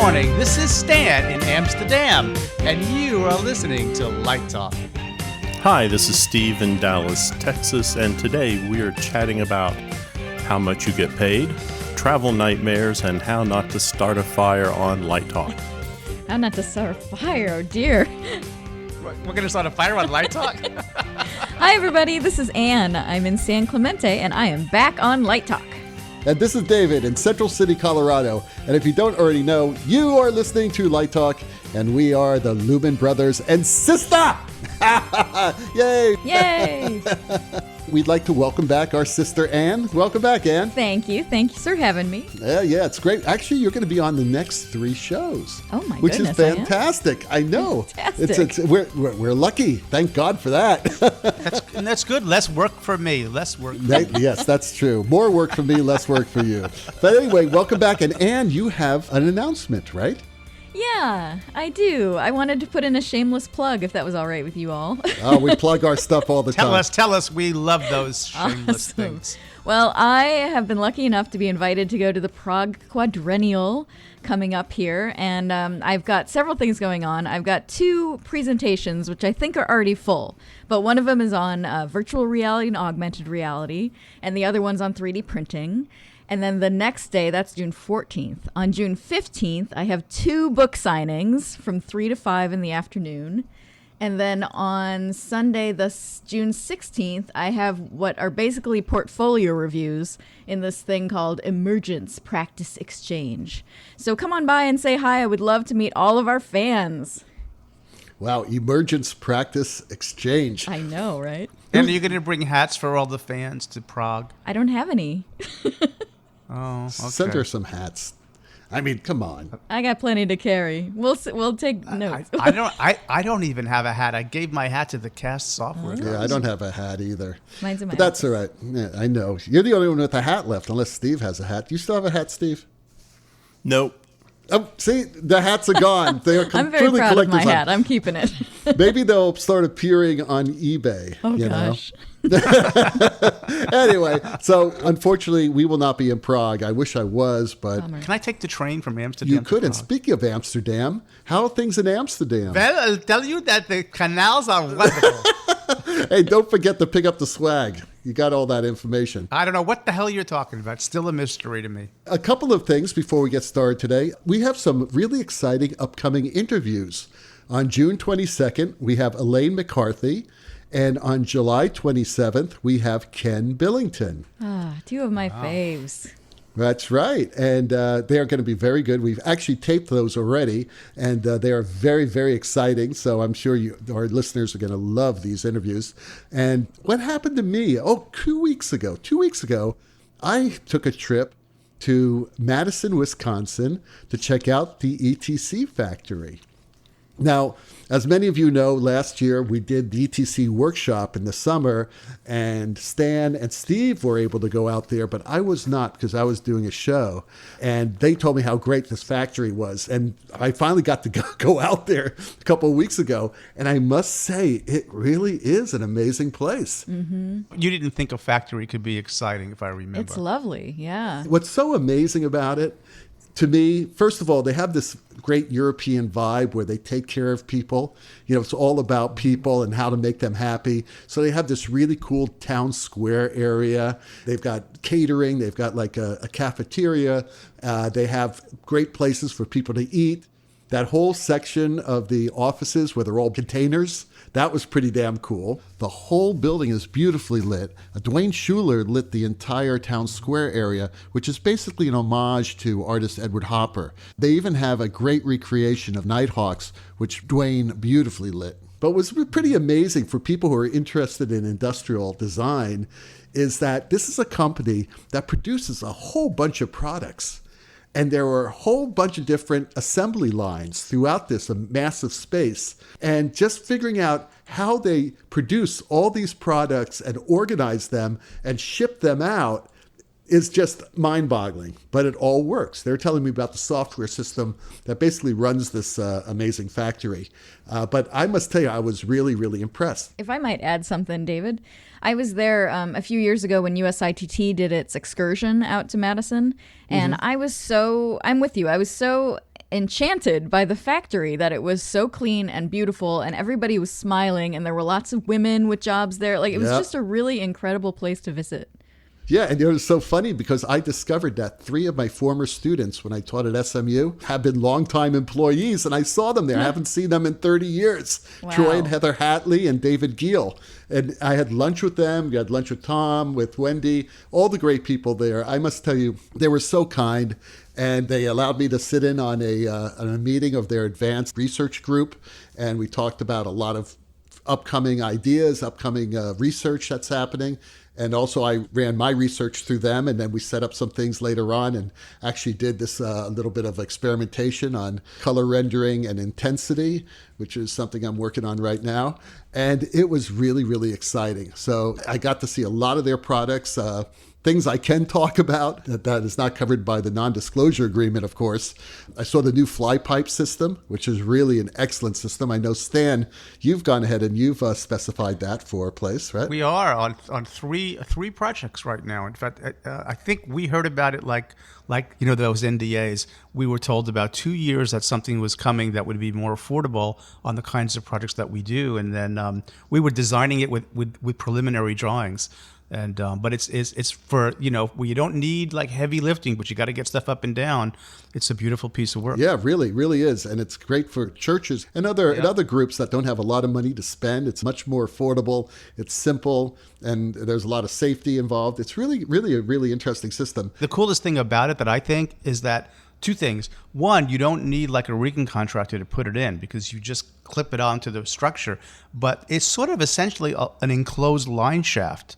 morning. This is Stan in Amsterdam, and you are listening to Light Talk. Hi, this is Steve in Dallas, Texas, and today we are chatting about how much you get paid, travel nightmares, and how not to start a fire on Light Talk. How not to start a fire, oh dear. We're going to start a fire on Light Talk? Hi everybody, this is Anne. I'm in San Clemente, and I am back on Light Talk. And this is David in Central City, Colorado. And if you don't already know, you are listening to Light Talk, and we are the Lumen Brothers and Sistah! Yay! Yay! We'd like to welcome back our sister, Anne. Welcome back, Anne. Thank you for having me. Yeah, it's great. Actually, you're going to be on the next 3 shows. Oh my which goodness, is fantastic. I know. Fantastic. We're lucky. Thank God for that. That's good. Less work for me. Less work. Yes, that's true. More work for me, less work for you. But anyway, welcome back. And Anne, you have an announcement, right? Yeah, I do. I wanted to put in a shameless plug, if that was all right with you all. Oh, we plug our stuff all the time. Tell us. We love those shameless things. Well, I have been lucky enough to be invited to go to the Prague Quadrennial coming up here, and I've got several things going on. I've got 2 presentations, which I think are already full, but one of them is on virtual reality and augmented reality, and the other one's on 3D printing. And then the next day, that's June 14th. On June 15th, I have 2 book signings from 3 to 5 in the afternoon. And then on Sunday, June 16th, I have what are basically portfolio reviews in this thing called Emergence Practice Exchange. So come on by and say hi. I would love to meet all of our fans. Wow, Emergence Practice Exchange. I know, right? And are you going to bring hats for all the fans to Prague? I don't have any. Oh, okay. Send her some hats. I mean, come on. I got plenty to carry. We'll take notes. I don't even have a hat. I gave my hat to the cast software guys. Yeah, I don't have a hat either. Mine's in my But that's all right. Yeah, I know. You're the only one with a hat left, unless Steve has a hat. Do you still have a hat, Steve? Nope. Oh, see, the hats are gone. They are I'm very proud of my collector's hat. I'm keeping it. Maybe they'll start appearing on eBay. Oh, gosh. Anyway, so unfortunately, we will not be in Prague. I wish I was, but Bummer. Can I take the train from Amsterdam you could. to And Prague? speaking of Amsterdam, how are things in Amsterdam? Well, I'll tell you that the canals are wonderful. Hey, don't forget to pick up the swag. You got all that information. I don't know what the hell you're talking about. Still a mystery to me. A couple of things before we get started today. We have some really exciting upcoming interviews. On June 22nd, we have Elaine McCarthy. And on July 27th, we have Ken Billington. 2 of my faves. That's right. And they are going to be very good. We've actually taped those already, and they are very, very exciting. So I'm sure our listeners are going to love these interviews. And what happened to me? 2 weeks ago, I took a trip to Madison, Wisconsin to check out the ETC factory. Now, as many of you know, last year we did the ETC workshop in the summer, and Stan and Steve were able to go out there, but I was not because I was doing a show. And they told me how great this factory was. And I finally got to go out there a couple of weeks ago. And I must say, it really is an amazing place. Mm-hmm. You didn't think a factory could be exciting, if I remember. It's lovely, yeah. What's so amazing about it, to me, first of all, they have this great European vibe where they take care of people. You know, it's all about people and how to make them happy. So they have this really cool town square area. They've got catering. They've got like a cafeteria. They have great places for people to eat. That whole section of the offices where they're all containers, that was pretty damn cool. The whole building is beautifully lit. Dwayne Schuler lit the entire town square area, which is basically an homage to artist Edward Hopper. They even have a great recreation of Nighthawks, which Dwayne beautifully lit. But what's pretty amazing for people who are interested in industrial design is that this is a company that produces a whole bunch of products. And there were a whole bunch of different assembly lines throughout this massive space. And just figuring out how they produce all these products and organize them and ship them out is just mind-boggling, but it all works. They're telling me about the software system that basically runs this amazing factory. But I must tell you, I was really, really impressed. If I might add something, David, I was there a few years ago when USITT did its excursion out to Madison, and I'm with you. I was so enchanted by the factory, that it was so clean and beautiful and everybody was smiling and there were lots of women with jobs there. Like, it was just a really incredible place to visit. Yeah, and it was so funny because I discovered that 3 of my former students when I taught at SMU have been longtime employees, and I saw them there. I haven't seen them in 30 years. Wow. Troy and Heather Hatley and David Giel. And I had lunch with them. We had lunch with Tom, with Wendy, all the great people there. I must tell you, they were so kind, and they allowed me to sit in on a meeting of their advanced research group, and we talked about a lot of upcoming ideas, upcoming research that's happening. And also I ran my research through them, and then we set up some things later on and actually did this little bit of experimentation on color rendering and intensity, which is something I'm working on right now. And it was really, really exciting. So I got to see a lot of their products, things I can talk about that is not covered by the non-disclosure agreement, of course. I saw the new FlyPipe system, which is really an excellent system. I know, Stan, you've gone ahead and you've specified that for a place, right? We are on three projects right now. In fact, I think we heard about it like those NDAs. We were told about 2 years that something was coming that would be more affordable on the kinds of projects that we do, and then we were designing it with preliminary drawings. And but it's for, where you don't need like heavy lifting, but you got to get stuff up and down. It's a beautiful piece of work. Yeah, really, really is. And it's great for churches and other groups that don't have a lot of money to spend. It's much more affordable. It's simple, and there's a lot of safety involved. It's really, really a really interesting system. The coolest thing about it that I think is that 2 things. One, you don't need like a rigging contractor to put it in because you just clip it onto the structure. But it's sort of essentially an enclosed line shaft.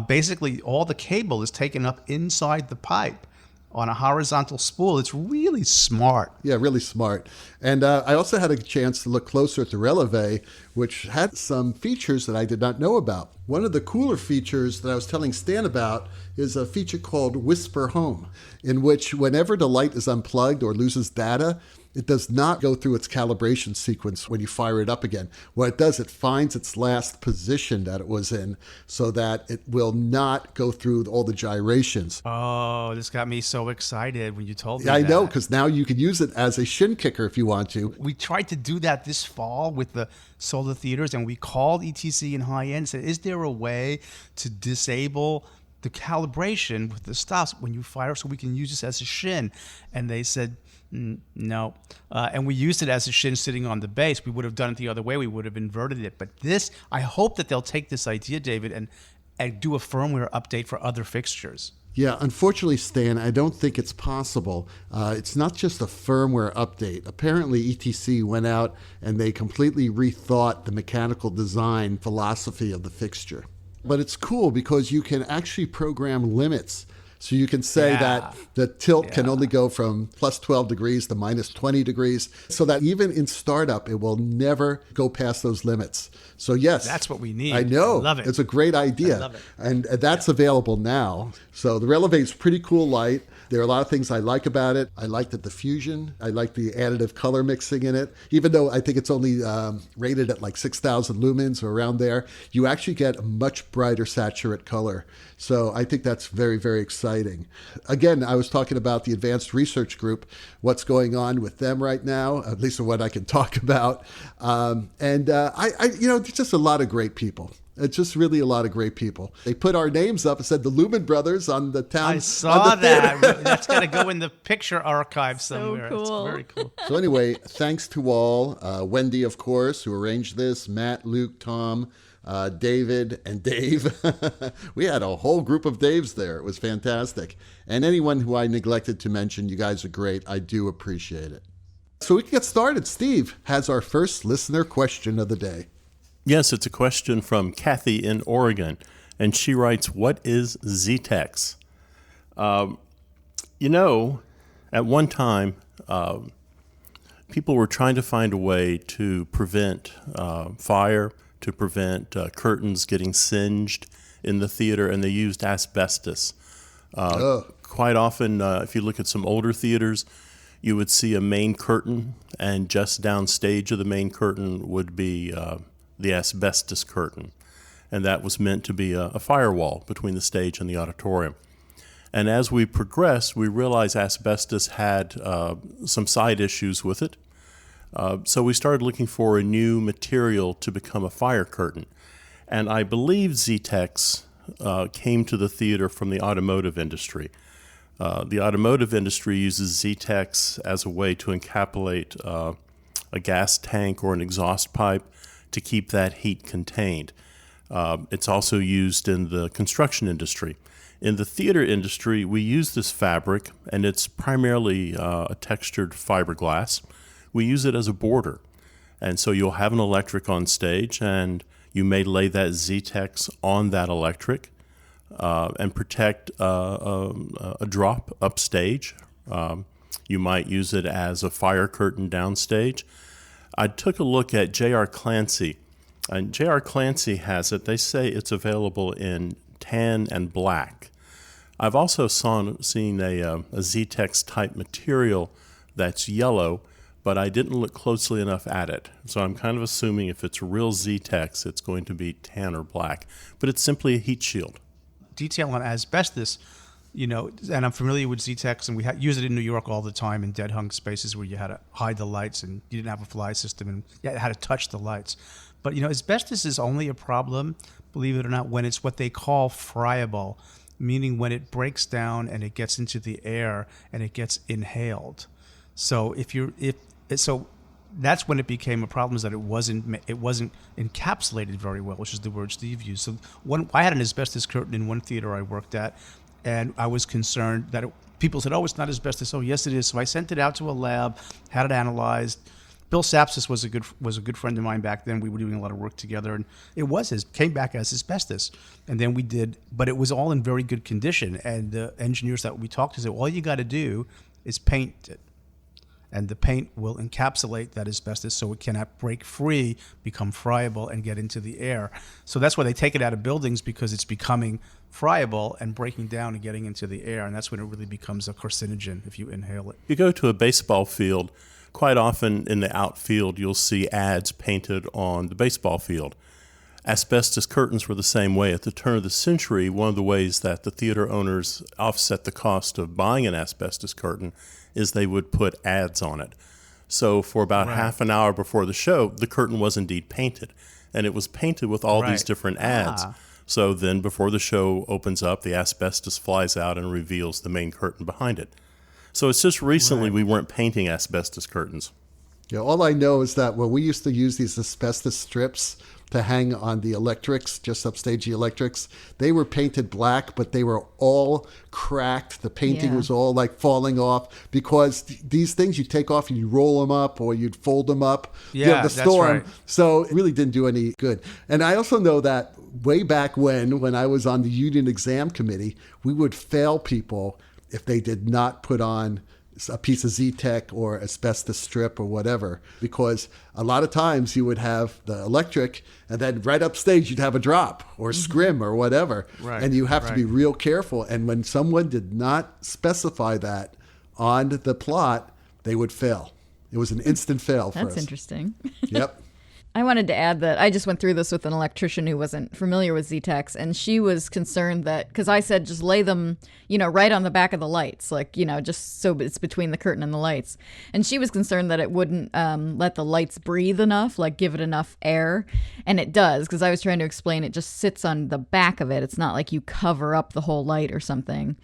Basically, all the cable is taken up inside the pipe on a horizontal spool. It's really smart. Yeah, really smart. And I also had a chance to look closer at the Releve, which had some features that I did not know about. One of the cooler features that I was telling Stan about is a feature called Whisper Home, in which whenever the light is unplugged or loses data, it does not go through its calibration sequence when you fire it up again. What it does, it finds its last position that it was in so that it will not go through all the gyrations. Oh, this got me so excited when you told me Yeah, I that. know, because now you can use it as a shin kicker if you want to. We tried to do that this fall with the solar theaters, and we called ETC and High End and said, is there a way to disable the calibration with the stops when you fire so we can use this as a shin? And they said, no. And we used it as a shin sitting on the base. We would have done it the other way. We would have inverted it. But this, I hope that they'll take this idea, David, and do a firmware update for other fixtures. Yeah, unfortunately, Stan, I don't think it's possible. It's not just a firmware update. Apparently, ETC went out and they completely rethought the mechanical design philosophy of the fixture. But it's cool because you can actually program limits. So you can say that the tilt can only go from plus 12 degrees to minus 20 degrees, so that even in startup, it will never go past those limits. So yes. That's what we need. I know. I love it. It's a great idea. I love it. And that's available now. So the Releve is pretty cool light. There are a lot of things I like about it. I like the diffusion. I like the additive color mixing in it. Even though I think it's only rated at like 6,000 lumens or around there, you actually get a much brighter saturate color. So I think that's very, very exciting. Again, I was talking about the advanced research group, what's going on with them right now, at least what I can talk about. There's just a lot of great people. It's just really a lot of great people. They put our names up and said the Lumen Brothers on the town. I saw that. That's got to go in the picture archive somewhere. So cool. It's very cool. So anyway, thanks to all. Wendy, of course, who arranged this. Matt, Luke, Tom, David, and Dave. We had a whole group of Daves there. It was fantastic. And anyone who I neglected to mention, you guys are great. I do appreciate it. So we can get started. Steve has our first listener question of the day. Yes, it's a question from Kathy in Oregon, and she writes, what is Zetex? At one time, people were trying to find a way to prevent fire, to prevent curtains getting singed in the theater, and they used asbestos. Quite often, if you look at some older theaters, you would see a main curtain, and just downstage of the main curtain would be the asbestos curtain, and that was meant to be a firewall between the stage and the auditorium. And as we progressed, we realized asbestos had some side issues with it. So we started looking for a new material to become a fire curtain. And I believe Zetex came to the theater from the automotive industry. The automotive industry uses Zetex as a way to encapsulate a gas tank or an exhaust pipe to keep that heat contained. It's also used in the construction industry. In the theater industry, we use this fabric, and it's primarily a textured fiberglass. We use it as a border. And so you'll have an electric on stage, and you may lay that Zetex on that electric and protect a drop upstage. You might use it as a fire curtain downstage. I took a look at J.R. Clancy, and J.R. Clancy has it. They say it's available in tan and black. I've also seen a Zetex type material that's yellow, but I didn't look closely enough at it. So I'm kind of assuming if it's real Zetex, it's going to be tan or black. But it's simply a heat shield. Detail on asbestos, and I'm familiar with Zetex, and we use it in New York all the time in dead hung spaces where you had to hide the lights and you didn't have a fly system and you had to touch the lights. But, asbestos is only a problem, believe it or not, when it's what they call friable, meaning when it breaks down and it gets into the air and it gets inhaled. So so that's when it became a problem, is that it wasn't encapsulated very well, which is the word Steve used. So I had an asbestos curtain in one theater I worked at, and I was concerned that people said, "Oh, it's not asbestos." Oh, yes, it is. So I sent it out to a lab, had it analyzed. Bill Sapsis was a good friend of mine back then. We were doing a lot of work together, and it came back as asbestos. And then we did, but it was all in very good condition. And the engineers that we talked to said, all you got to do is paint it, and the paint will encapsulate that asbestos so it cannot break free, become friable, and get into the air. So that's why they take it out of buildings, because it's becoming friable and breaking down and getting into the air, and that's when it really becomes a carcinogen if you inhale it. You go to a baseball field, quite often in the outfield you'll see ads painted on the baseball field. Asbestos curtains were the same way. At the turn of the century, one of the ways that the theater owners offset the cost of buying an asbestos curtain is they would put ads on it. So for about half an hour before the show, the curtain was indeed painted, and it was painted with all these different ads. So then before the show opens up, the asbestos flies out and reveals the main curtain behind it. So it's just recently we weren't painting asbestos curtains. Yeah, all I know is that when we used to use these asbestos strips to hang on the electrics, just upstage the electrics, they were painted black, but they were all cracked. The painting was all like falling off, because these things you take off and you roll them up or you'd fold them up. Yeah, the that's storm. right. So it really didn't do any good. And I also know that way back when I was on the union exam committee, we would fail people if they did not put on a piece of Zetex or asbestos strip or whatever, because a lot of times you would have the electric and then right upstage you'd have a drop or scrim or whatever. Right, and you have to be real careful. And when someone did not specify that on the plot, they would fail. It was an instant fail for us. That's interesting. Yep. I wanted to add that I just went through this with an electrician who wasn't familiar with Zetex, and she was concerned that, because I said just lay them, right on the back of the lights, like, just so it's between the curtain and the lights. And she was concerned that it wouldn't let the lights breathe enough, like give it enough air. And it does, because I was trying to explain it just sits on the back of it. It's not like you cover up the whole light or something.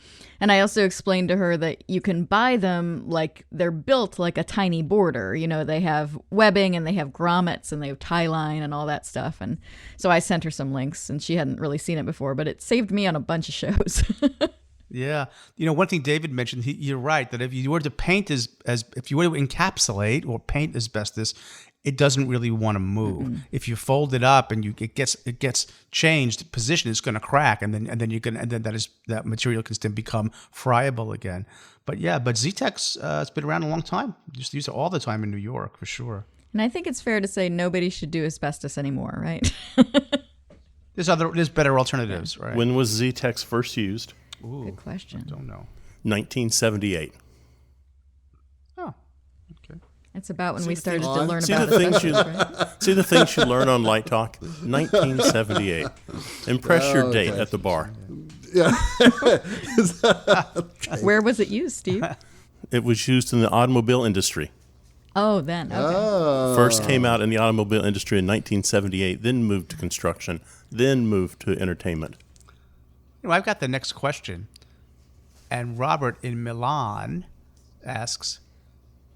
And I also explained to her that you can buy them like they're built like a tiny border. They have webbing and they have grommets and they have tie line and all that stuff. And so I sent her some links, and she hadn't really seen it before, but it saved me on a bunch of shows. Yeah. One thing David mentioned, you're right, that if you were to paint as if you were to encapsulate or paint asbestos, it doesn't really want to move. Mm-hmm. If you fold it up and it gets changed position, it's going to crack, and then that material can still become friable again. But Zetex, it's been around a long time. Just use it all the time in New York for sure. And I think it's fair to say nobody should do asbestos anymore, right? There's better alternatives, right? When was Zetex first used? Ooh, good question. I don't know. 1978. Oh, okay. That's about when we started to learn See about the things asbestos, right? See the things you learn on Light Talk? 1978. Impress your date at the bar. Yeah. Where was it used, Steve? It was used in the automobile industry. Oh, then. Okay. Oh. First came out in the automobile industry in 1978, then moved to construction, then moved to entertainment. I've got the next question. And Robert in Milan asks,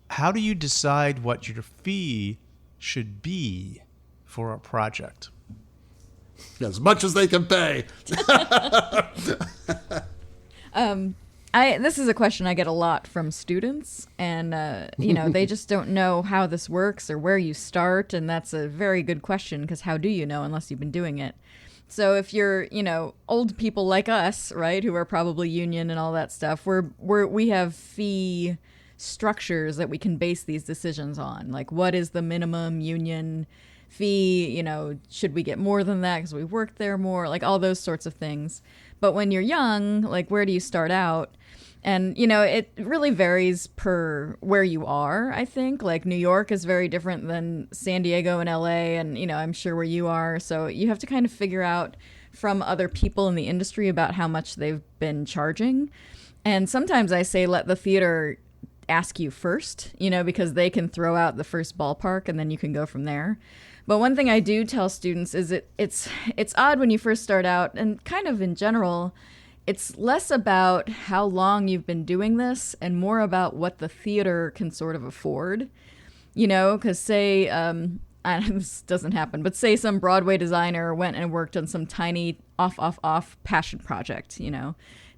how do you decide what your fee should be for a project? As much as they can pay. This is a question I get a lot from students, and they just don't know how this works or where you start, and that's a very good question, because how do you know unless you've been doing it? So if you're, old people like us, right, who are probably union and all that stuff, we have fee structures that we can base these decisions on. Like, what is the minimum union fee? Should we get more than that because we worked there more? Like, all those sorts of things. But when you're young, like, where do you start out? And, it really varies per where you are, I think. Like, New York is very different than San Diego and LA, and, I'm sure where you are. So you have to kind of figure out from other people in the industry about how much they've been charging. And sometimes I say let the theater ask you first, because they can throw out the first ballpark and then you can go from there. But one thing I do tell students is it's odd when you first start out, and kind of in general, it's less about how long you've been doing this and more about what the theater can sort of afford. Because say, this doesn't happen, but say some Broadway designer went and worked on some tiny off passion project,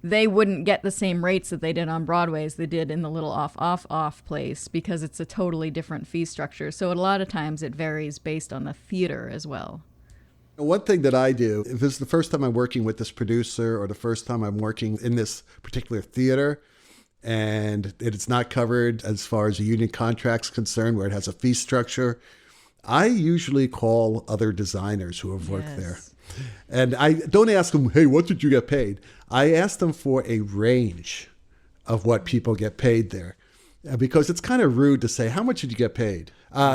they wouldn't get the same rates that they did on Broadway as they did in the little off place, because it's a totally different fee structure. So a lot of times it varies based on the theater as well. One thing that I do, if it's the first time I'm working with this producer or the first time I'm working in this particular theater and it's not covered as far as a union contract's concerned, where it has a fee structure, I usually call other designers who have worked there. And I don't ask them, hey, what did you get paid? I ask them for a range of what people get paid there, because it's kind of rude to say, how much did you get paid?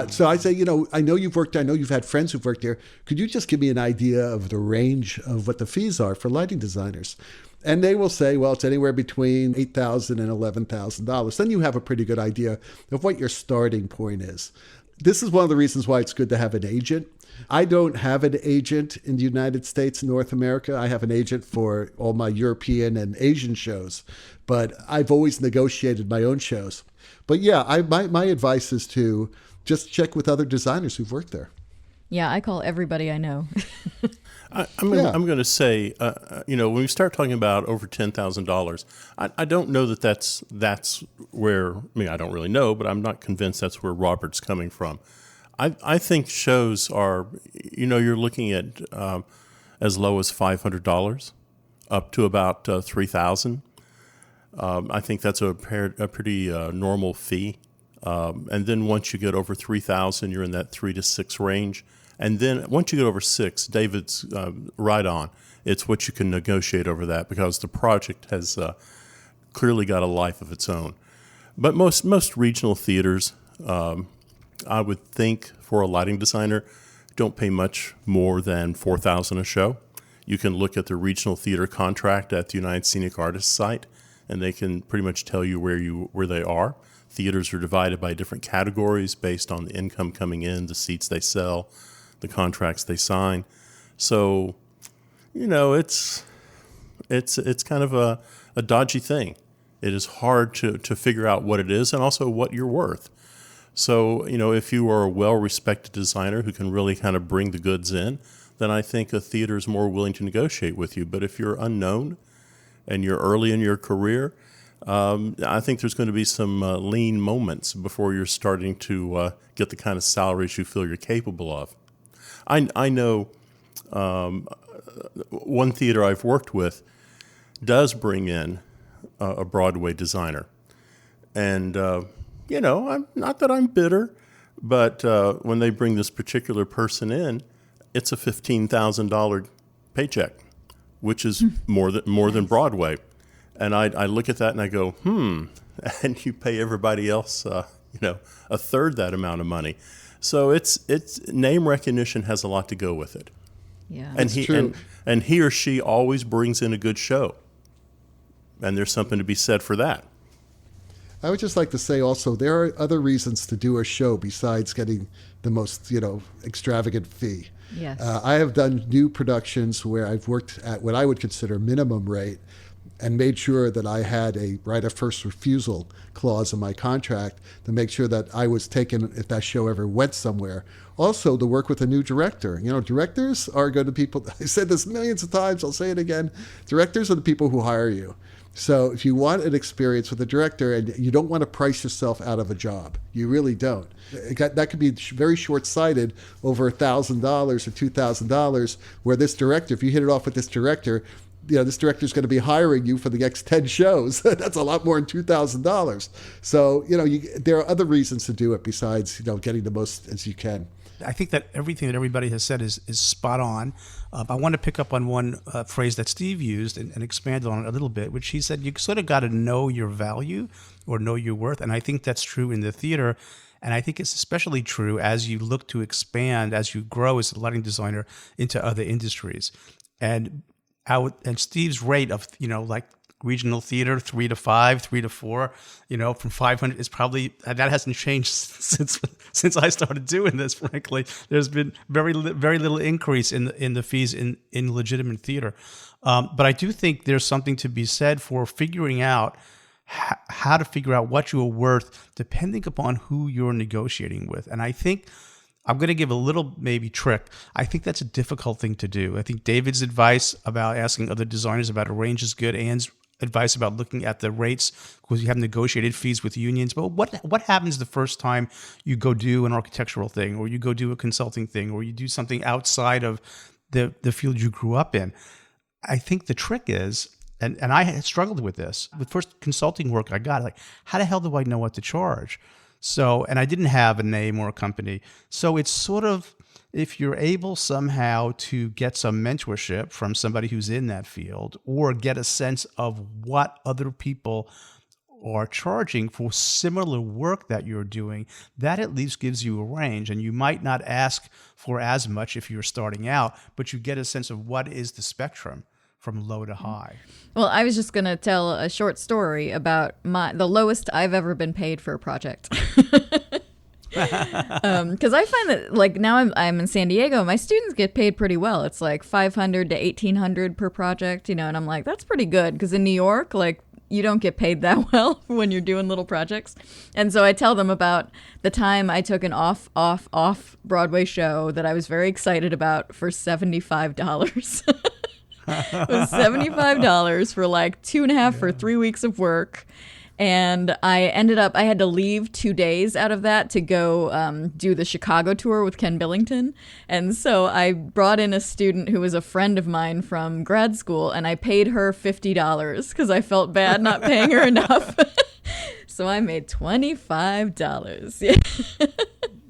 So I say, I know you've worked there. I know you've had friends who've worked there. Could you just give me an idea of the range of what the fees are for lighting designers? And they will say, well, it's anywhere between $8,000 and $11,000. Then you have a pretty good idea of what your starting point is. This is one of the reasons why it's good to have an agent. I don't have an agent in the United States, North America. I have an agent for all my European and Asian shows, but I've always negotiated my own shows. But yeah, my advice is to just check with other designers who've worked there. Yeah, I call everybody I know. I'm going to say, when we start talking about over $10,000, I don't know that's where, I don't really know, but I'm not convinced that's where Robert's coming from. I think shows are, you're looking at as low as $500 up to about $3,000. I think that's a pretty normal fee. And then once you get over 3,000, you're in that 3 to 6 range. And then once you get over 6, David's right on. It's what you can negotiate over that, because the project has clearly got a life of its own. But most regional theaters, I would think, for a lighting designer, don't pay much more than $4,000 a show. You can look at the regional theater contract at the United Scenic Artists site, and they can pretty much tell you where they are. Theaters are divided by different categories based on the income coming in, the seats they sell, the contracts they sign. So, it's kind of a dodgy thing. It is hard to figure out what it is and also what you're worth. So, if you are a well-respected designer who can really kind of bring the goods in, then I think a theater is more willing to negotiate with you. But if you're unknown and you're early in your career, I think there's going to be some lean moments before you're starting to get the kind of salaries you feel you're capable of. I know one theater I've worked with does bring in a Broadway designer. And, I'm not that I'm bitter, but when they bring this particular person in, it's a $15,000 paycheck, which is more than Broadway. And I look at that and I go, and you pay everybody else, a third that amount of money. So it's name recognition has a lot to go with it. Yeah. And true. and he or she always brings in a good show. And there's something to be said for that. I would just like to say also there are other reasons to do a show besides getting the most, extravagant fee. Yes. I have done new productions where I've worked at what I would consider minimum rate and made sure that I had a right of first refusal clause in my contract to make sure that I was taken if that show ever went somewhere. Also, to work with a new director. Directors are going to people, I said this millions of times, I'll say it again, directors are the people who hire you. So if you want an experience with a director and you don't want to price yourself out of a job, you really don't. That could be very short-sighted over $1,000 or $2,000 where this director, if you hit it off with this director, this director is going to be hiring you for the next 10 shows. That's a lot more than $2,000. So, there are other reasons to do it besides, getting the most as you can. I think that everything that everybody has said is spot on. I want to pick up on one phrase that Steve used and expand on it a little bit, which he said you sort of got to know your value or know your worth. And I think that's true in the theater. And I think it's especially true as you look to expand, as you grow as a lighting designer into other industries. And Steve's rate of, like regional theater, 3 to 5, 3 to 4, from 500 is probably, that hasn't changed since I started doing this, frankly. There's been very little increase in the fees in legitimate theater. But I do think there's something to be said for figuring out how to figure out what you're worth depending upon who you're negotiating with. And I think I'm going to give a little maybe trick. I think that's a difficult thing to do. I think David's advice about asking other designers about a range is good. Anne's advice about looking at the rates because you have negotiated fees with unions. But what happens the first time you go do an architectural thing or you go do a consulting thing or you do something outside of the field you grew up in? I think the trick is, and I had struggled with this, with first consulting work I got, like, how the hell do I know what to charge? So, and I didn't have a name or a company. So it's sort of, if you're able somehow to get some mentorship from somebody who's in that field or get a sense of what other people are charging for similar work that you're doing, that at least gives you a range. And you might not ask for as much if you're starting out, but you get a sense of what is the spectrum from low to high. Well, I was just going to tell a short story about the lowest I've ever been paid for a project. Because I find that, like, now I'm in San Diego, my students get paid pretty well. It's like $500 to $1,800 per project, and I'm like, that's pretty good. Because in New York, like, you don't get paid that well when you're doing little projects. And so I tell them about the time I took an off Broadway show that I was very excited about for $75. It was $75 for like 2.5 or 3 weeks of work. And I had to leave 2 days out of that to go do the Chicago tour with Ken Billington. And so I brought in a student who was a friend of mine from grad school, and I paid her $50 because I felt bad not paying her enough. So I made $25. Yeah.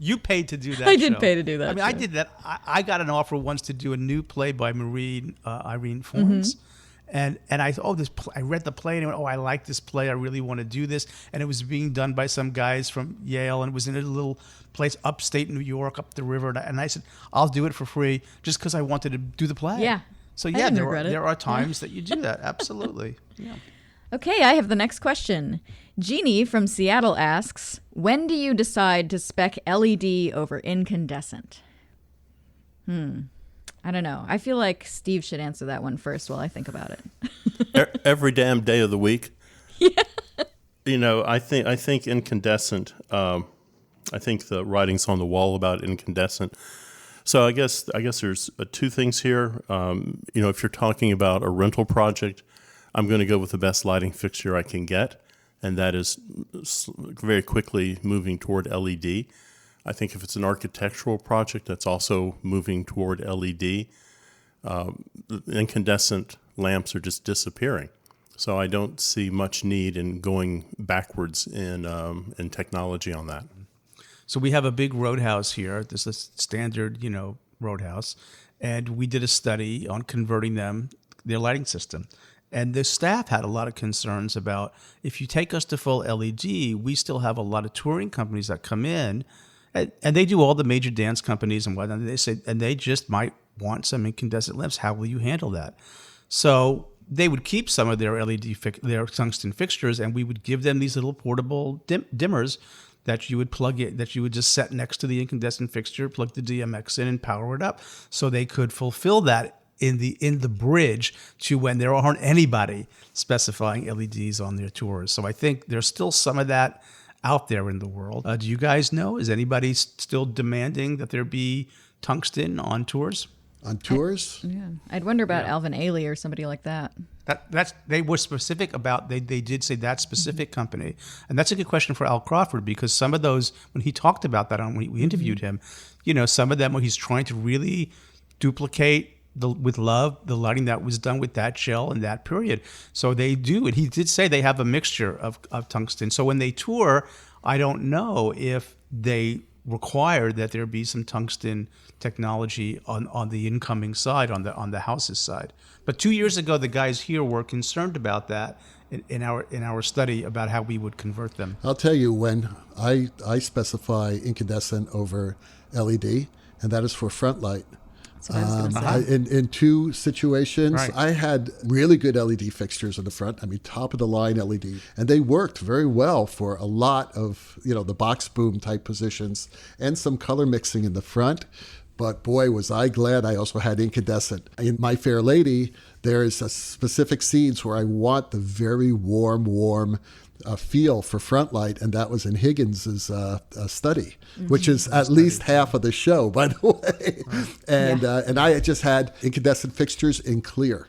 You paid to do that I did show. pay to do that. I mean, show. I did that. I got an offer once to do a new play by Irene Fornes. And I I read the play and I went, I like this play. I really want to do this. And it was being done by some guys from Yale, and it was in a little place upstate New York, up the river. And I said, I'll do it for free just because I wanted to do the play. Yeah. So I yeah, didn't regret it. there are times that you do that. Absolutely. Yeah. Okay, I have the next question. Jeannie from Seattle asks, when do you decide to spec LED over incandescent? I don't know. I feel like Steve should answer that one first while I think about it. Every damn day of the week. Yeah. I think incandescent. I think the writing's on the wall about incandescent. So I guess there's two things here. If you're talking about a rental project, I'm going to go with the best lighting fixture I can get, and that is very quickly moving toward LED. I think if it's an architectural project, that's also moving toward LED. Incandescent lamps are just disappearing. So I don't see much need in going backwards in technology on that. So we have a big roadhouse here. This is a standard, roadhouse. And we did a study on converting their lighting system. And the staff had a lot of concerns about, if you take us to full LED, we still have a lot of touring companies that come in, and they do all the major dance companies and whatnot. And they said, and they just might want some incandescent lamps. How will you handle that? So they would keep some of their their tungsten fixtures, and we would give them these little portable dimmers that you would plug in, that you would just set next to the incandescent fixture, plug the DMX in, and power it up. So they could fulfill that in the bridge to when there aren't anybody specifying LEDs on their tours. So I think there's still some of that out there in the world. Do you guys know? Is anybody still demanding that there be tungsten on tours? On tours? I'd wonder about Alvin Ailey or somebody like that. That's they were specific about they did say that specific company, and that's a good question for Al Crawford, because some of those, when he talked about that when we interviewed him, some of them when he's trying to really duplicate with love the lighting that was done with that gel in that period. So they do, and he did say they have a mixture of tungsten. So when they tour, I don't know if they require that there be some tungsten technology on the incoming side, on the house's side. But 2 years ago, the guys here were concerned about that in our study about how we would convert them. I'll tell you, when I specify incandescent over LED, and that is for front light. That's what I was going to say. In two situations, Right. I had really good LED fixtures in the front. I mean, top of the line LED, and they worked very well for a lot of the box boom type positions and some color mixing in the front. But boy, was I glad I also had incandescent. In My Fair Lady, there's a specific scenes where I want the very warm feel for front light, and that was in Higgins's study, which is at least half of the show, by the way. And I just had incandescent fixtures in clear,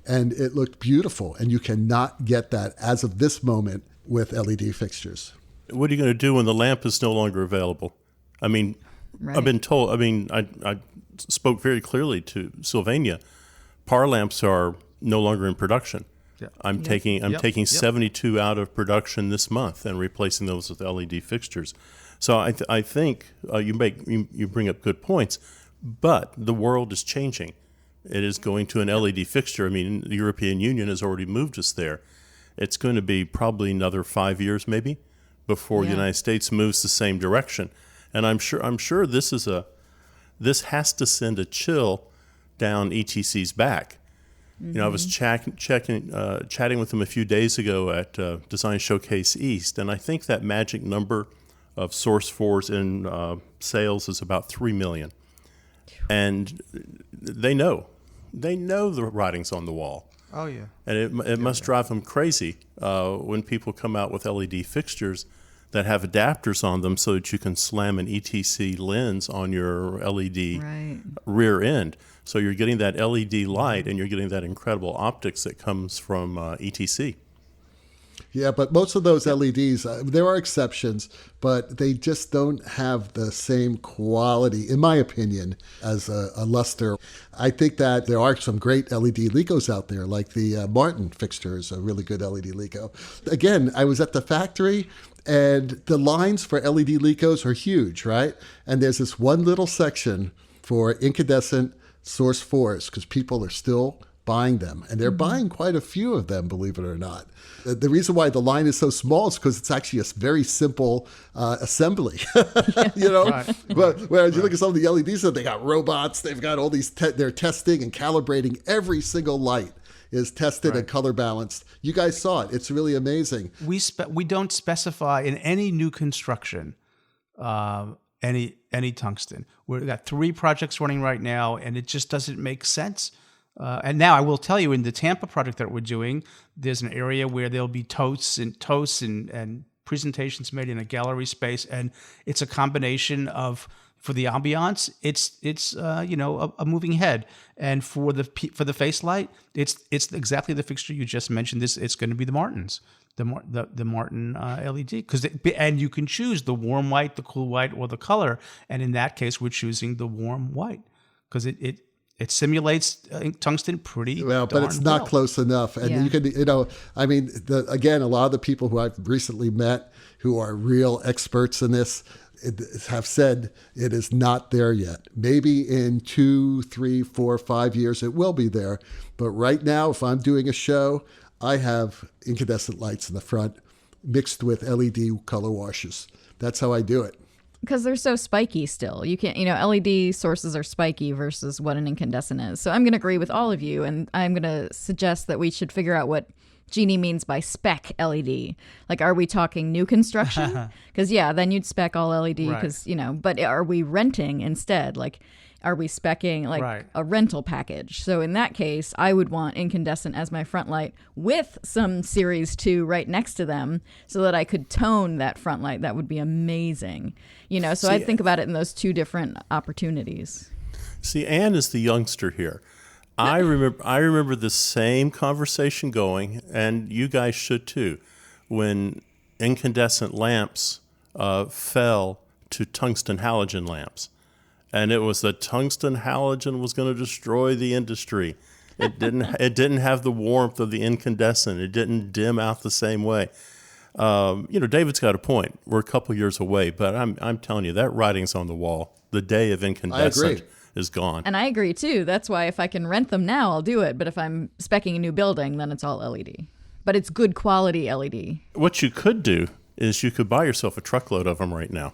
and it looked beautiful. And you cannot get that as of this moment with LED fixtures. What are you going to do when the lamp is no longer available? I mean, Right. I've been told, I spoke very clearly to Sylvania. Par lamps are no longer in production. Yeah. I'm taking 72 out of production this month and replacing those with LED fixtures. So I think you bring up good points, but the world is changing. It is going to an LED fixture. I mean, the European Union has already moved us there. It's going to be probably another 5 years maybe before the United States moves the same direction. And I'm sure this has to send a chill down ETC's back. I was chatting with them a few days ago at Design Showcase East, and I think that magic number of Source 4s in sales is about 3 million. And they know the writing's on the wall. Oh yeah. And it must drive them crazy when people come out with LED fixtures that have adapters on them so that you can slam an ETC lens on your LED rear end. So you're getting that LED light, and you're getting that incredible optics that comes from ETC. Yeah, but most of those LEDs, there are exceptions, but they just don't have the same quality, in my opinion, as a luster. I think that there are some great LED Licos out there, like the Martin fixture is a really good LED Lico. Again, I was at the factory, and the lines for LED Licos are huge, right? And there's this one little section for incandescent Source 4s, because people are still buying them, and they're buying quite a few of them, believe it or not. The reason why the line is so small is because it's actually a very simple assembly, Right. But whereas you look at some of the LEDs, they got robots, they've got all these, they're testing and calibrating. Every single light is tested and color balanced. You guys saw it. It's really amazing. We don't specify in any new construction any tungsten. We've got 3 projects running right now, and it just doesn't make sense. And now I will tell you, in the Tampa project that we're doing, there's an area where there'll be toasts and presentations made in a gallery space, and it's a combination of, for the ambiance, it's a moving head, and for the face light, it's exactly the fixture you just mentioned. It's going to be the Martins. The Martin LED, and you can choose the warm white, the cool white, or the color. And in that case, we're choosing the warm white because it simulates tungsten pretty well, but it's not close enough. And you can, again, a lot of the people who I've recently met who are real experts in this have said it is not there yet. Maybe in 2, 3, 4, 5 years it will be there. But right now, if I'm doing a show, I have incandescent lights in the front mixed with LED color washes. That's how I do it. because they're so spiky still. You can't, LED sources are spiky versus what an incandescent is. So I'm going to agree with all of you, and I'm going to suggest that we should figure out what Jeannie means by spec LED. Like, are we talking new construction? Because, then you'd spec all LED because, but are we renting instead? Like, are we specking like a rental package? So in that case, I would want incandescent as my front light with some Series 2 right next to them so that I could tone that front light. That would be amazing. So I'd think about it in those two different opportunities. See, Anne is the youngster here. I remember the same conversation going, and you guys should too, when incandescent lamps fell to tungsten halogen lamps. And it was the tungsten halogen was going to destroy the industry. It didn't have the warmth of the incandescent. It didn't dim out the same way. David's got a point. We're a couple years away, but I'm telling you, that writing's on the wall. The day of incandescent is gone. And I agree too. That's why if I can rent them now, I'll do it. But if I'm speccing a new building, then it's all LED. But it's good quality LED. What you could do is you could buy yourself a truckload of them right now.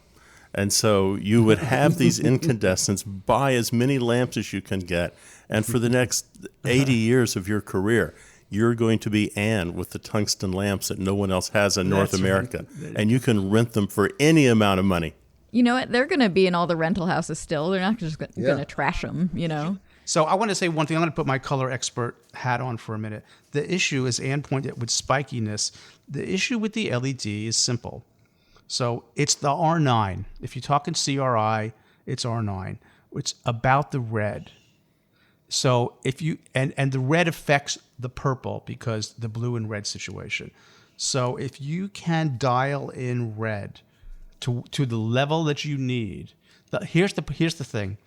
And so you would have these incandescents, buy as many lamps as you can get, and for the next 80 years of your career, you're going to be Anne with the tungsten lamps that no one else has in North America. And you can rent them for any amount of money. You know what? They're going to be in all the rental houses still. They're not just going to trash them, So I want to say one thing. I'm going to put my color expert hat on for a minute. The issue, as Anne pointed out, with spikiness, the issue with the LED is simple. So it's the R9. If you're talking CRI, it's R9. It's about the red. So if you and the red affects the purple because the blue and red situation. So if you can dial in red to the level that you need, here's the thing.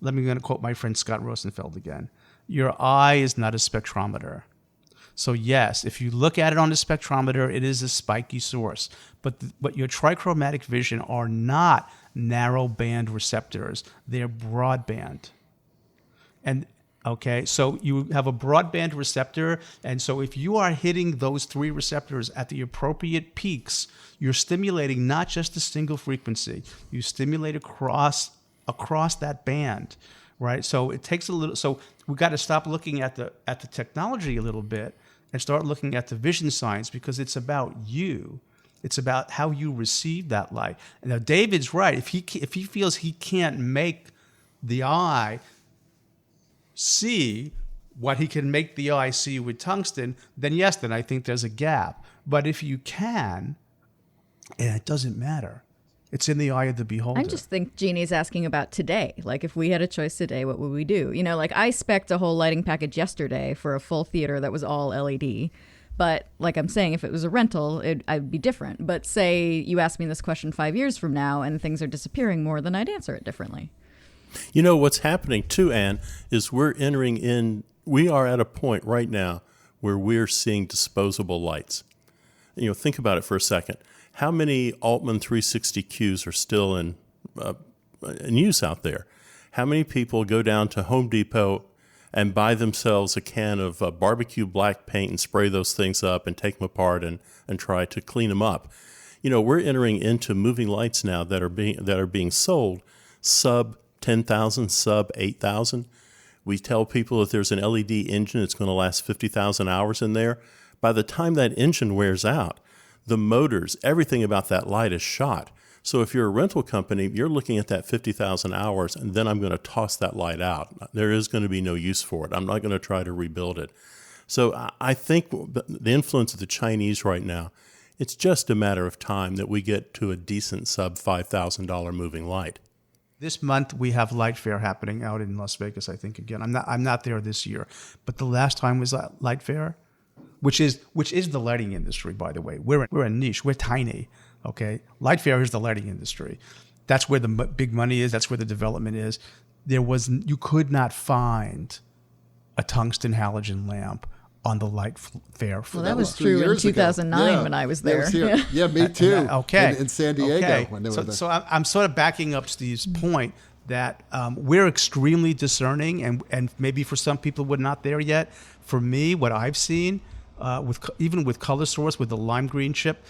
I'm going to quote my friend Scott Rosenfeld again. Your eye is not a spectrometer. So yes, if you look at it on the spectrometer, it is a spiky source. But your trichromatic vision are not narrow band receptors; they're broadband. And so you have a broadband receptor, and so if you are hitting those three receptors at the appropriate peaks, you're stimulating not just a single frequency; you stimulate across that band. Right, so it takes a little. So we got to stop looking at the technology a little bit and start looking at the vision science, because it's about you. It's about how you receive that light. Now, David's right. If he feels he can't make the eye see what he can make the eye see with tungsten, then yes, then I think there's a gap. But if you can, and it doesn't matter. It's in the eye of the beholder. I just think Jeannie's asking about today. Like, if we had a choice today, what would we do? Like, I spec'd a whole lighting package yesterday for a full theater that was all LED. But like I'm saying, if it was a rental, I'd be different. But say you asked me this question 5 years from now and things are disappearing more, then I'd answer it differently. What's happening too, Anne, is we are at a point right now where we're seeing disposable lights. Think about it for a second. How many Altman 360Qs are still in use out there? How many people go down to Home Depot and buy themselves a can of barbecue black paint and spray those things up and take them apart and try to clean them up? We're entering into moving lights now that are being sold sub 10,000, sub 8,000. We tell people if there's an LED engine, it's going to last 50,000 hours in there. By the time that engine wears out, the motors, everything about that light is shot. So if you're a rental company, you're looking at that 50,000 hours, and then I'm going to toss that light out. There is going to be no use for it. I'm not going to try to rebuild it. So I think the influence of the Chinese right now, it's just a matter of time that we get to a decent sub $5,000 moving light. This month we have Light Fair happening out in Las Vegas, I think, again. I'm not there this year, but the last time was Light Fair. Which is the lighting industry, by the way. We're a niche. We're tiny, okay? Light Fair is the lighting industry. That's where the big money is. That's where the development is. You could not find a tungsten halogen lamp on the Light Fair. Well, that was true in 2009 when I was there. Yeah, me too. Okay. In San Diego when they were there. So I'm sort of backing up Steve's point that we're extremely discerning, and maybe for some people we're not there yet. For me, what I've seen, even with color source, with the lime green chip,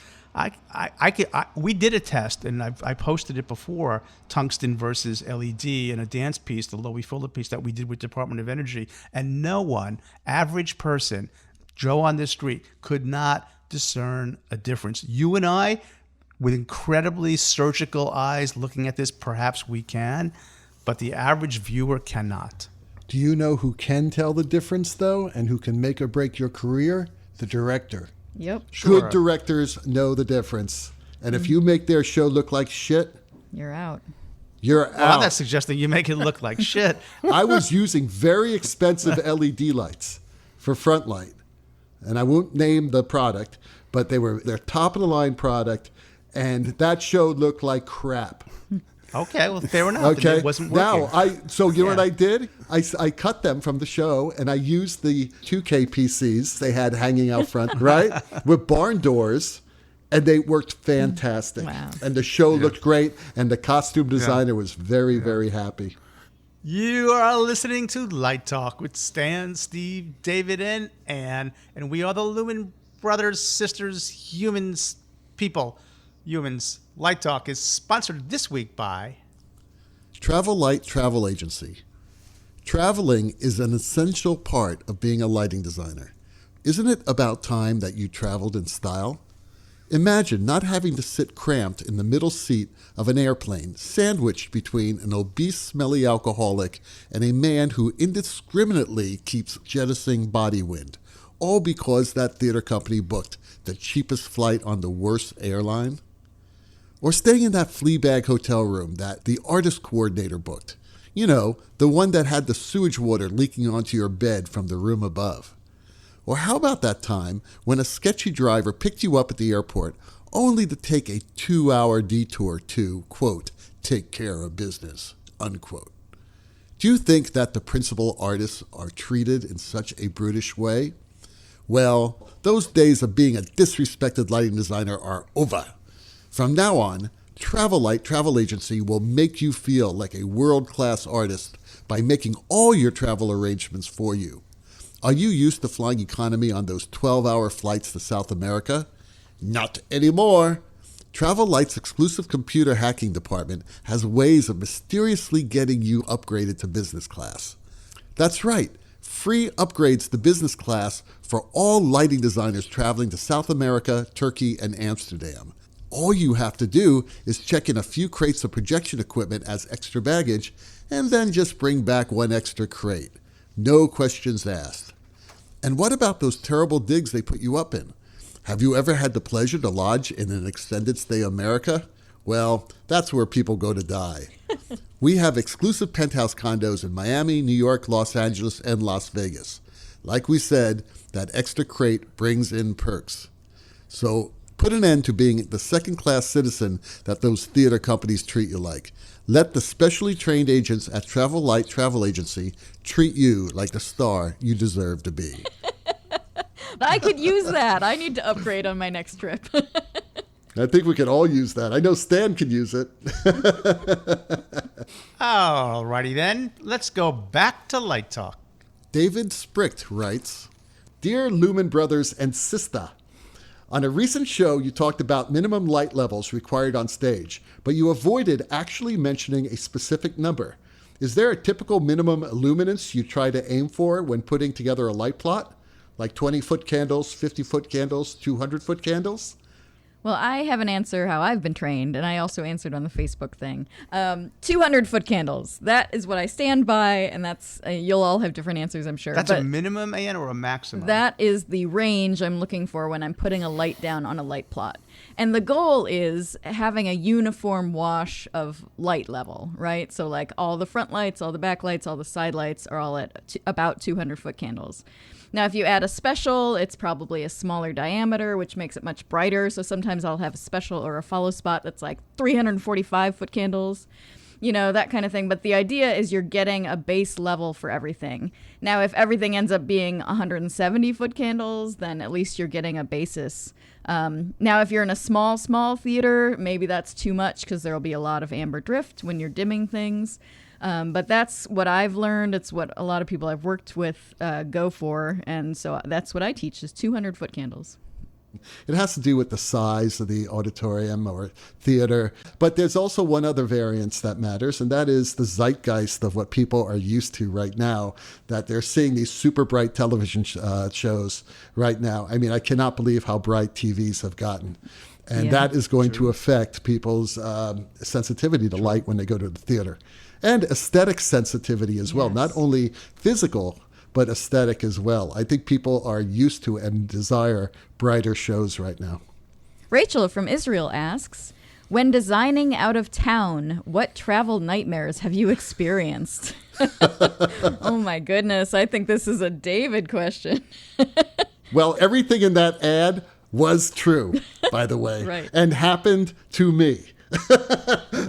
We did a test, and I posted it before, tungsten versus LED in a dance piece, the Lowy Fuller piece that we did with Department of Energy, and no one, average person, Joe on the street, could not discern a difference. You and I, with incredibly surgical eyes looking at this, perhaps we can, but the average viewer cannot. Do you know who can tell the difference, though, and who can make or break your career? The director. Yep. Sure. Good directors know the difference. And if you make their show look like shit, You're out. you're Well, I'm out. not suggesting you make it look like shit. I was using very expensive LED lights for front light. And I won't name the product, but they were their top of the line product. And that show looked like crap. Okay, well, fair enough. Okay. It wasn't working. So you know what Yeah. I did? I cut them from the show and I used the 2K PCs they had hanging out front, right? With barn doors. And they worked fantastic. Wow. And the show looked great. And the costume designer was very, very happy. You are listening to Light Talk with Stan, Steve, David, and Ann. And we are the Lumen Brothers, sisters, humans, people, humans. Light Talk is sponsored this week by Travel Light Travel Agency. Traveling is an essential part of being a lighting designer. Isn't it about time that you traveled in style? Imagine not having to sit cramped in the middle seat of an airplane, sandwiched between an obese, smelly alcoholic and a man who indiscriminately keeps jettisoning body wind, all because that theater company booked the cheapest flight on the worst airline? Or staying in that flea bag hotel room that the artist coordinator booked. You know, the one that had the sewage water leaking onto your bed from the room above. Or how about that time when a sketchy driver picked you up at the airport only to take a 2-hour detour to, quote, take care of business, unquote? Do you think that the principal artists are treated in such a brutish way? Well, those days of being a disrespected lighting designer are over. From now on, Travel Light Travel Agency will make you feel like a world-class artist by making all your travel arrangements for you. Are you used to flying economy on those 12-hour flights to South America? Not anymore. Travel Light's exclusive computer hacking department has ways of mysteriously getting you upgraded to business class. That's right, free upgrades to business class for all lighting designers traveling to South America, Turkey, and Amsterdam. All you have to do is check in a few crates of projection equipment as extra baggage, and then just bring back one extra crate. No questions asked. And what about those terrible digs they put you up in? Have you ever had the pleasure to lodge in an extended stay America? Well, that's where people go to die. We have exclusive penthouse condos in Miami, New York, Los Angeles, and Las Vegas. Like we said, that extra crate brings in perks. So put an end to being the second-class citizen that those theater companies treat you like. Let the specially trained agents at Travel Light Travel Agency treat you like the star you deserve to be. I could use that. I need to upgrade on my next trip. I think we can all use that. I know Stan can use it. Alrighty then, let's go back to Light Talk. David Spricht writes, Dear Lumen Brothers and Sistah, on a recent show, you talked about minimum light levels required on stage, but you avoided actually mentioning a specific number. Is there a typical minimum luminance you try to aim for when putting together a light plot? Like 20-foot candles, 50-foot candles, 200-foot candles? Well, I have an answer how I've been trained, and I also answered on the Facebook thing. 200-foot candles. That is what I stand by, and that's you'll all have different answers, I'm sure. That's but a minimum, Ann, or a maximum? that is the range I'm looking for when I'm putting a light down on a light plot. And the goal is having a uniform wash of light level, right? So like all the front lights, all the back lights, all the side lights are all at about 200-foot candles. Now, if you add a special, it's probably a smaller diameter, which makes it much brighter. So sometimes I'll have a special or a follow spot that's like 345-foot candles, you know, that kind of thing. But the idea is you're getting a base level for everything. Now, if everything ends up being 170-foot candles, then at least you're getting a basis. Now, if you're in a small theater, maybe that's too much because there'll be a lot of amber drift when you're dimming things. But that's what I've learned. It's what a lot of people I've worked with go for. And so that's what I teach is 200-foot candles. It has to do with the size of the auditorium or theater. But there's also one other variance that matters, and that is the zeitgeist of what people are used to right now, that they're seeing these super bright television shows right now. I mean, I cannot believe how bright TVs have gotten. And that is going to affect people's sensitivity to light when they go to the theater. And aesthetic sensitivity as well, not only physical, but aesthetic as well. I think people are used to and desire brighter shows right now. Rachel from Israel asks, when designing out of town, what travel nightmares have you experienced? Oh my goodness, I think this is a David question. Well, everything in that ad was true, by the way, Right. and happened to me.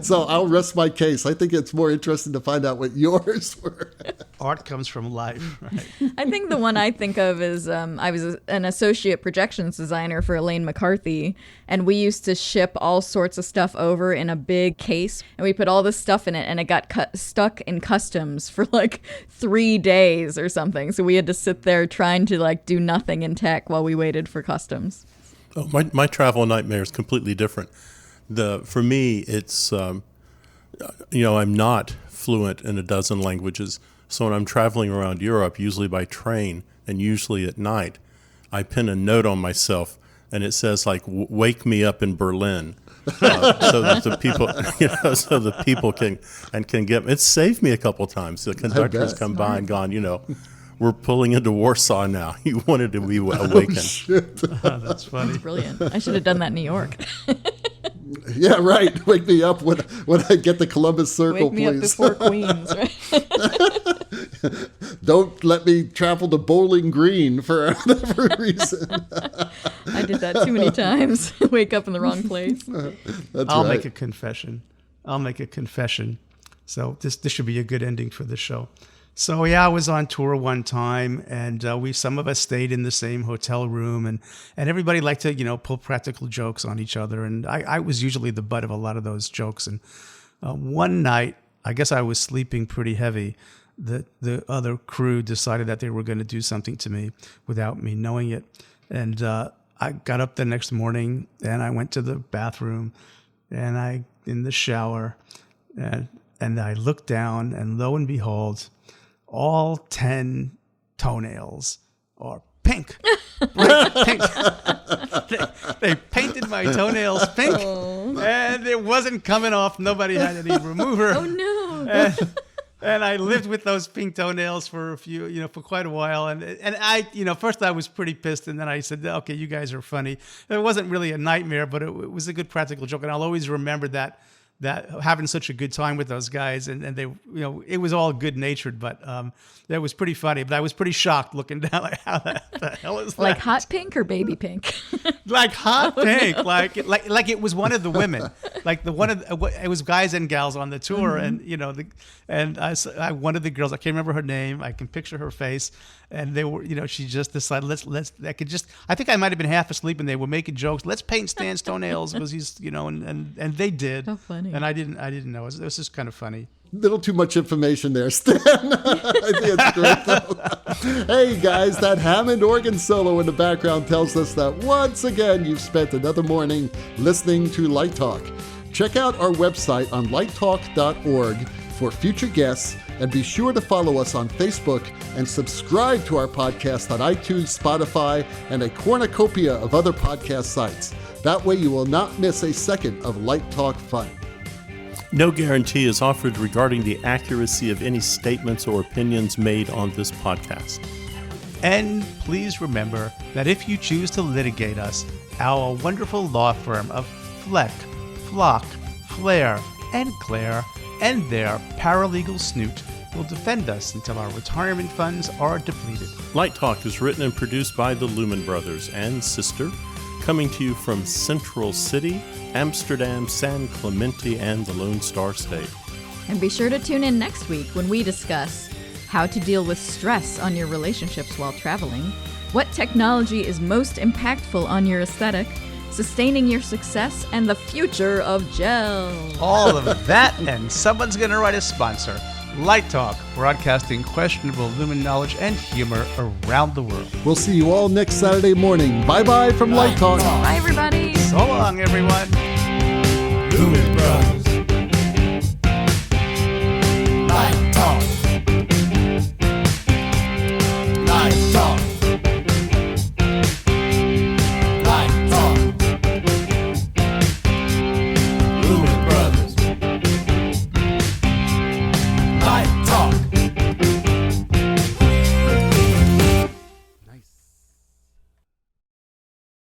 So I'll rest my case. I think it's more interesting to find out what yours were. Art comes from life, right? I think the one I think of is I was an associate projections designer for Elaine McCarthy, and we used to ship all sorts of stuff over in a big case, and we put all this stuff in it, and it got stuck in customs for like 3 days or something. So we had to sit there trying to like do nothing in tech while we waited for customs. Oh, my travel nightmare is completely different. For me, it's, I'm not fluent in a dozen languages. So when I'm traveling around Europe, usually by train and usually at night, I pin a note on myself and it says like, wake me up in Berlin. So that the people can get, it's saved me a couple times. The conductors come by and gone, we're pulling into Warsaw now. You wanted to be awakened. That's funny. Brilliant. I should have done that in New York. Yeah, right. Wake me up when I get the Columbus Circle, Wake me please. up before Queens, right? Don't let me travel to Bowling Green for whatever reason. I did that too many times. Wake up in the wrong place. I'll make a confession. So this should be a good ending for the show. So I was on tour one time, and some of us stayed in the same hotel room, and everybody liked to pull practical jokes on each other, and I was usually the butt of a lot of those jokes. And one night, I guess I was sleeping pretty heavy. The other crew decided that they were going to do something to me without me knowing it, and I got up the next morning and I went to the bathroom, and I in the shower, and I looked down, and lo and behold, all 10 toenails are pink. Bright pink. They painted my toenails pink, and it wasn't coming off. Nobody had any remover. Oh, no. And I lived with those pink toenails for for quite a while. And I, first I was pretty pissed, and then I said, okay, you guys are funny. It wasn't really a nightmare, but it was a good practical joke. And I'll always remember that having such a good time with those guys, and they, it was all good natured, but that was pretty funny. But I was pretty shocked looking down, like, how the hell is that? Like hot pink or baby pink? Like hot pink, like it was one of the women, like it was guys and gals on the tour, and I one of the girls, I can't remember her name, I can picture her face, and they were, she just decided I think I might have been half asleep, and they were making jokes. Let's paint Stan's toenails because he's, and they did. So funny. And I didn't know. It was just kind of funny. Little too much information there, Stan. I think it's great, though. Hey, guys, that Hammond organ solo in the background tells us that once again you've spent another morning listening to Light Talk. Check out our website on lighttalk.org for future guests, and be sure to follow us on Facebook and subscribe to our podcast on iTunes, Spotify, and a cornucopia of other podcast sites. That way you will not miss a second of Light Talk fun. No guarantee is offered regarding the accuracy of any statements or opinions made on this podcast. And please remember that if you choose to litigate us, our wonderful law firm of Fleck, Flock, Flair, and Claire and their paralegal snoot will defend us until our retirement funds are depleted. Light Talk is written and produced by the Lumen Brothers and Sistah, coming to you from Central City, Amsterdam, San Clemente, and the Lone Star State. And be sure to tune in next week when we discuss how to deal with stress on your relationships while traveling, what technology is most impactful on your aesthetic, sustaining your success, and the future of gel. All of that, and someone's going to write a sponsor. Light Talk, broadcasting questionable lumen knowledge and humor around the world. We'll see you all next Saturday morning. Bye-bye from Light Talk. Bye, everybody. So long, everyone. Lumen Brothers.